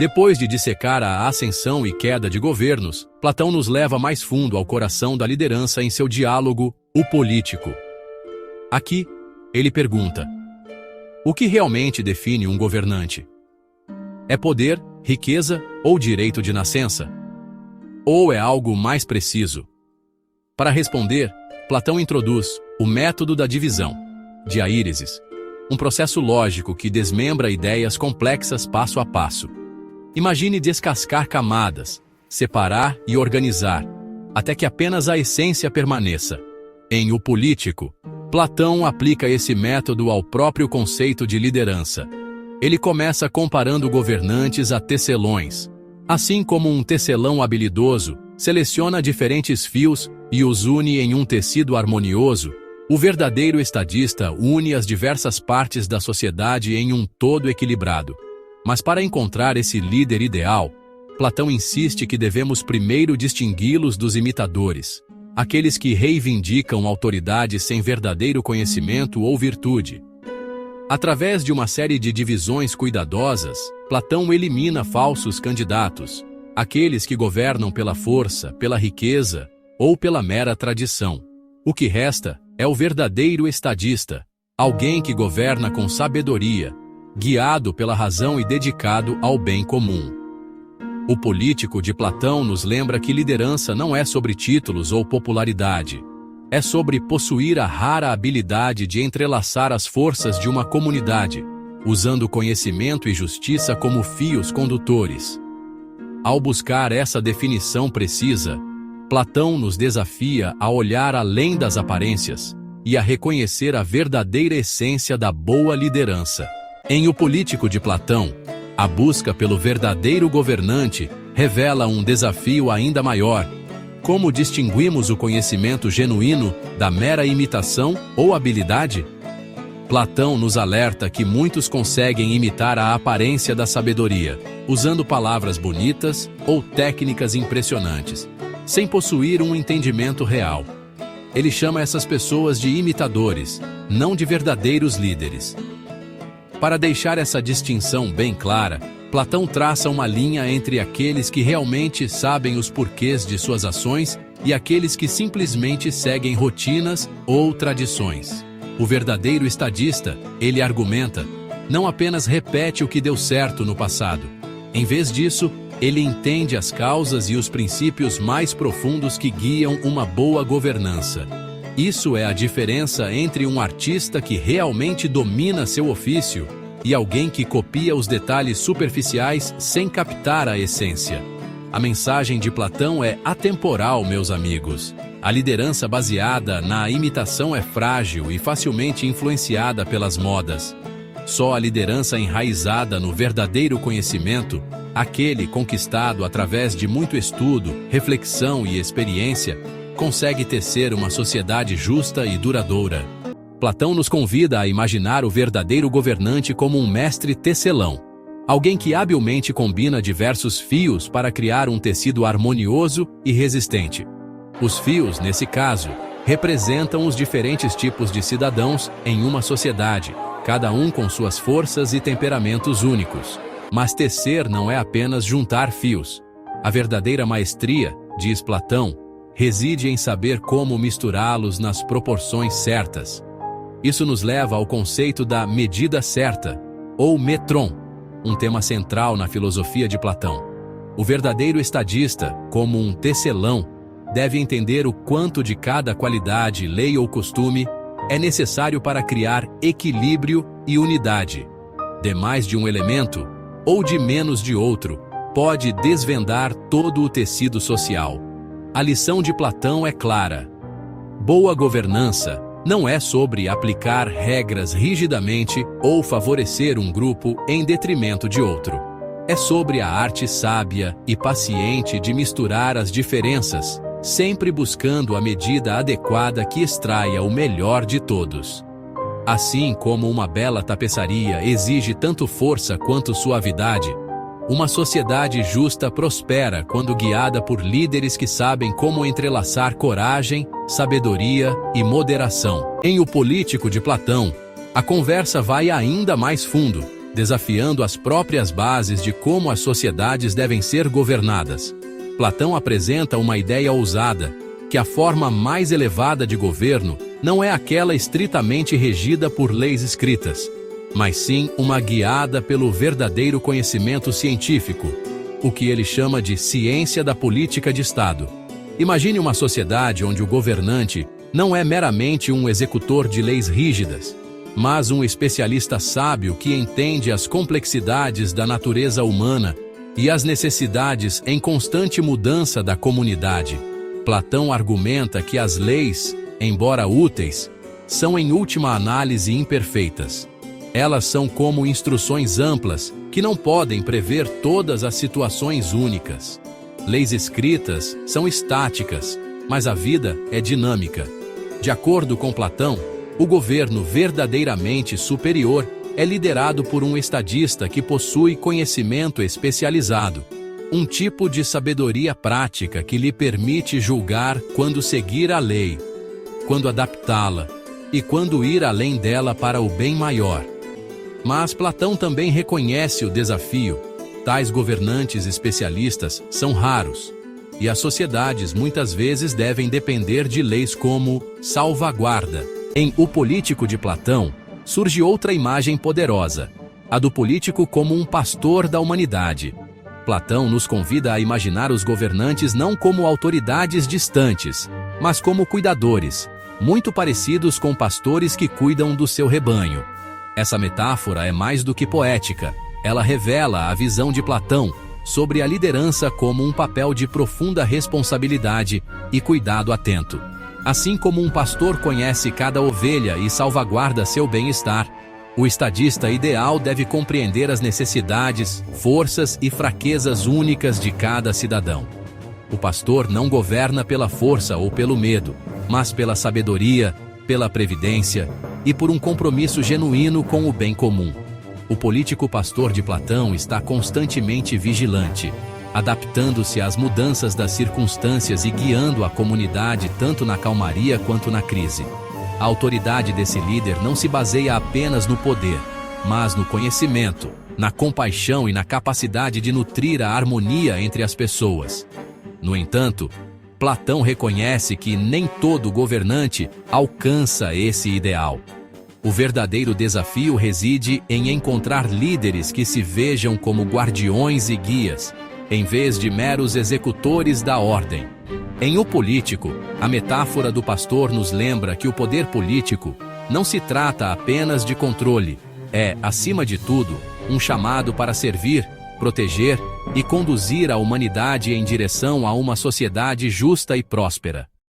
Depois de dissecar a ascensão e queda de governos, Platão nos leva mais fundo ao coração da liderança em seu diálogo, O Político. Aqui, ele pergunta: o que realmente define um governante? É poder, riqueza ou direito de nascença? Ou é algo mais preciso? Para responder, Platão introduz o método da divisão, diaíresis, um processo lógico que desmembra ideias complexas passo a passo. Imagine descascar camadas, separar e organizar, até que apenas a essência permaneça. Em O Político, Platão aplica esse método ao próprio conceito de liderança. Ele começa comparando governantes a tecelões. Assim como um tecelão habilidoso seleciona diferentes fios e os une em um tecido harmonioso, o verdadeiro estadista une as diversas partes da sociedade em um todo equilibrado. Mas para encontrar esse líder ideal, Platão insiste que devemos primeiro distingui-los dos imitadores, aqueles que reivindicam autoridade sem verdadeiro conhecimento ou virtude. Através de uma série de divisões cuidadosas, Platão elimina falsos candidatos, aqueles que governam pela força, pela riqueza ou pela mera tradição. O que resta é o verdadeiro estadista, alguém que governa com sabedoria, guiado pela razão e dedicado ao bem comum. O Político de Platão nos lembra que liderança não é sobre títulos ou popularidade. É sobre possuir a rara habilidade de entrelaçar as forças de uma comunidade, usando conhecimento e justiça como fios condutores. Ao buscar essa definição precisa, Platão nos desafia a olhar além das aparências e a reconhecer a verdadeira essência da boa liderança. Em O Político de Platão, a busca pelo verdadeiro governante revela um desafio ainda maior. Como distinguimos o conhecimento genuíno da mera imitação ou habilidade? Platão nos alerta que muitos conseguem imitar a aparência da sabedoria, usando palavras bonitas ou técnicas impressionantes, sem possuir um entendimento real. Ele chama essas pessoas de imitadores, não de verdadeiros líderes. Para deixar essa distinção bem clara, Platão traça uma linha entre aqueles que realmente sabem os porquês de suas ações e aqueles que simplesmente seguem rotinas ou tradições. O verdadeiro estadista, ele argumenta, não apenas repete o que deu certo no passado. Em vez disso, ele entende as causas e os princípios mais profundos que guiam uma boa governança. Isso é a diferença entre um artista que realmente domina seu ofício e alguém que copia os detalhes superficiais sem captar a essência. A mensagem de Platão é atemporal, meus amigos. A liderança baseada na imitação é frágil e facilmente influenciada pelas modas. Só a liderança enraizada no verdadeiro conhecimento, aquele conquistado através de muito estudo, reflexão e experiência, consegue tecer uma sociedade justa e duradoura. Platão nos convida a imaginar o verdadeiro governante como um mestre tecelão, alguém que habilmente combina diversos fios para criar um tecido harmonioso e resistente. Os fios, nesse caso, representam os diferentes tipos de cidadãos em uma sociedade, cada um com suas forças e temperamentos únicos. Mas tecer não é apenas juntar fios. A verdadeira maestria, diz Platão, reside em saber como misturá-los nas proporções certas. Isso nos leva ao conceito da medida certa, ou metron, um tema central na filosofia de Platão. O verdadeiro estadista, como um tecelão, deve entender o quanto de cada qualidade, lei ou costume é necessário para criar equilíbrio e unidade. De mais de um elemento, ou de menos de outro, pode desvendar todo o tecido social. A lição de Platão é clara. Boa governança não é sobre aplicar regras rigidamente ou favorecer um grupo em detrimento de outro. É sobre a arte sábia e paciente de misturar as diferenças, sempre buscando a medida adequada que extraia o melhor de todos. Assim como uma bela tapeçaria exige tanto força quanto suavidade, uma sociedade justa prospera quando guiada por líderes que sabem como entrelaçar coragem, sabedoria e moderação. Em O Político de Platão, a conversa vai ainda mais fundo. desafiando as próprias bases de como as sociedades devem ser governadas. Platão apresenta uma ideia ousada, que a forma mais elevada de governo não é aquela estritamente regida por leis escritas, mas sim uma guiada pelo verdadeiro conhecimento científico, o que ele chama de ciência da política de Estado. Imagine uma sociedade onde o governante não é meramente um executor de leis rígidas, mas um especialista sábio que entende as complexidades da natureza humana e as necessidades em constante mudança da comunidade. Platão argumenta que as leis, embora úteis, são em última análise imperfeitas. Elas são como instruções amplas que não podem prever todas as situações únicas. Leis escritas são estáticas, mas a vida é dinâmica. De acordo com Platão, o governo verdadeiramente superior é liderado por um estadista que possui conhecimento especializado, um tipo de sabedoria prática que lhe permite julgar quando seguir a lei, quando adaptá-la e quando ir além dela para o bem maior. Mas Platão também reconhece o desafio. Tais governantes especialistas são raros, e as sociedades muitas vezes devem depender de leis como salvaguarda. Em O Político de Platão, surge outra imagem poderosa, a do político como um pastor da humanidade. Platão nos convida a imaginar os governantes não como autoridades distantes, mas como cuidadores, muito parecidos com pastores que cuidam do seu rebanho. Essa metáfora é mais do que poética. Ela revela a visão de Platão sobre a liderança como um papel de profunda responsabilidade e cuidado atento. Assim como um pastor conhece cada ovelha e salvaguarda seu bem-estar, o estadista ideal deve compreender as necessidades, forças e fraquezas únicas de cada cidadão. O pastor não governa pela força ou pelo medo, mas pela sabedoria, pela previdência e por um compromisso genuíno com o bem comum. O político pastor de Platão está constantemente vigilante, adaptando-se às mudanças das circunstâncias e guiando a comunidade tanto na calmaria quanto na crise. A autoridade desse líder não se baseia apenas no poder, mas no conhecimento, na compaixão e na capacidade de nutrir a harmonia entre as pessoas. No entanto, Platão reconhece que nem todo governante alcança esse ideal. O verdadeiro desafio reside em encontrar líderes que se vejam como guardiões e guias, em vez de meros executores da ordem. Em O Político, a metáfora do pastor nos lembra que o poder político não se trata apenas de controle, é, acima de tudo, um chamado para servir, proteger e conduzir a humanidade em direção a uma sociedade justa e próspera.